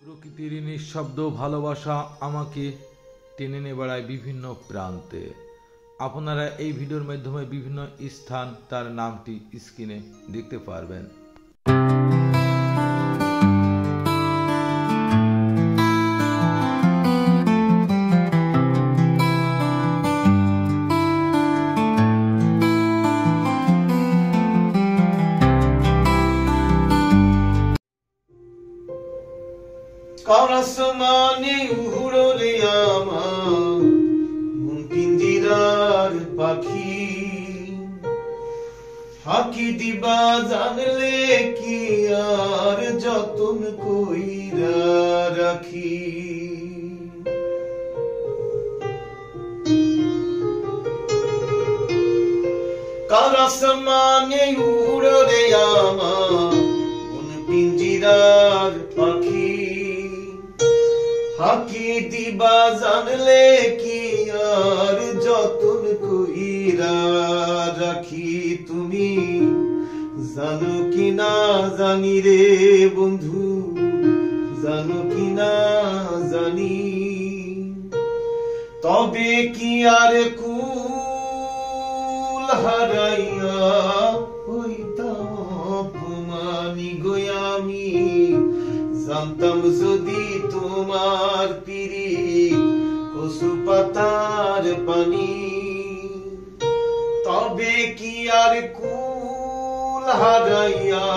প্রকৃতির নিঃশব্দ ভালোবাসা আমাকে টেনে নিয়ে বেড়ায় বিভিন্ন প্রান্তে। আপনারা এই ভিডিওর মাধ্যমে বিভিন্ন স্থান তার নামটি স্ক্রিনে দেখতে পারবেন। আসমানে উড়ো রে আমার মন পিঞ্জিরার পাখি, ফাঁকি দিবা জানলে কি আর যতন কইরা রাখি। কার আসমানে উড়ো রে আমার মন পিঞ্জিরার পাখি, ফাঁকি দিবা জানলে কি আর যতন কইরা রাখি। তুমি জানো কি না জানি রে বন্ধু, জানো কি না জানি, তবে কি আর কুল হারাইয়া হইতাম অপমানি গো আমি। জানতাম যদি তোমার পিরিত কচু পাতার পানি, তবে কি আর কুল হারাইয়া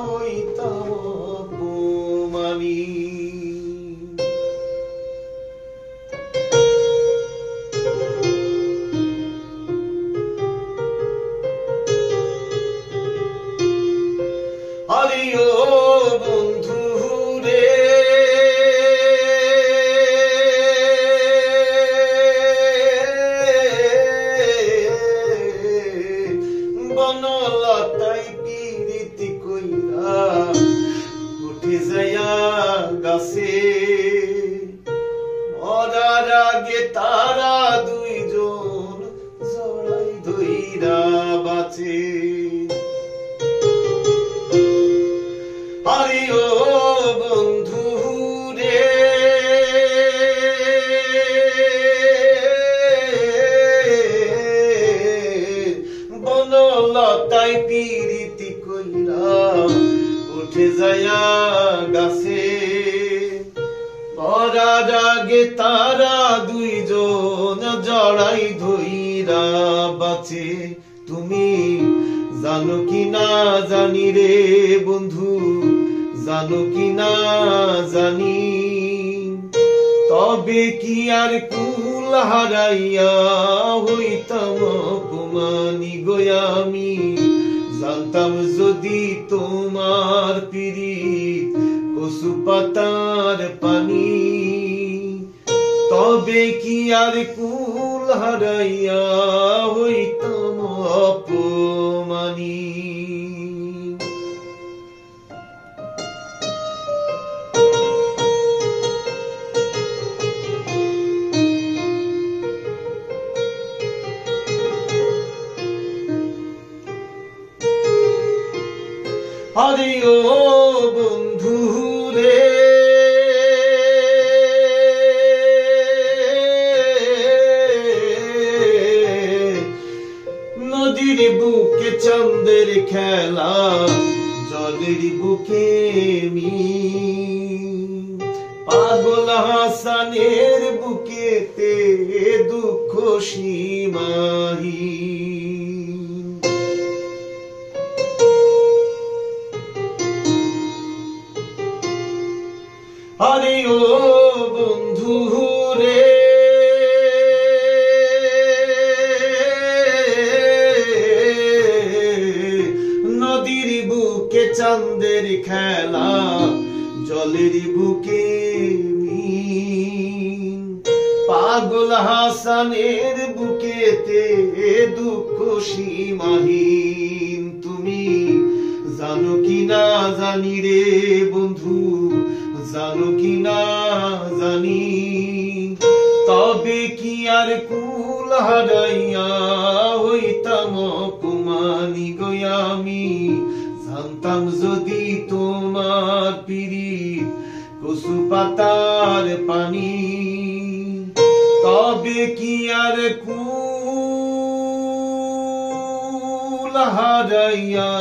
হইতাম অপমানি। আরে ও বন্ধু রে, বনলতাই পিরিতি কইরা উঠে যাইয়া গাছে, মরার আগে তারা দুইজন জড়াই ধইরা বাঁচে। আরে ও বন্ধু রে, বনলতাই পিরিতি কইরা উঠে যাইয়া গাছে, মরার আগে তারা দুইজন জড়াই ধইরা বাঁচে। তুমি জানো কি না জানি রে বন্ধু, জানো কি না জানি, তবে কি আর কুল হারাইয়া হইতাম অপমানি গো আমি। জানতাম যদি তোমার পিরিত কচু পাতার পানি, তবে কি আর কুল হারাইয়া হইতাম অপমানি। আরে ও বন্ধু রে, নদীর বুকে চাঁদের খেলা, জলের বুকে পাগল হাসানের বুকেতে দুঃখ সীমাহীন। আরে ও বন্ধু রে, নদীর বুকে চাঁদের খেলা, জলের বুকে পাগল হাসানের বুকেতে দুঃখ সীমাহীন। তুমি জানো কি না জানি রে বন্ধু, জানো কি না জানি, তবে কি আর কুল হারাইয়া হইতাম অপমানি গো আমি। জানতাম যদি তোমার পিরিত কচু পাতার পানি, তবে কি আর কুল হারাইয়া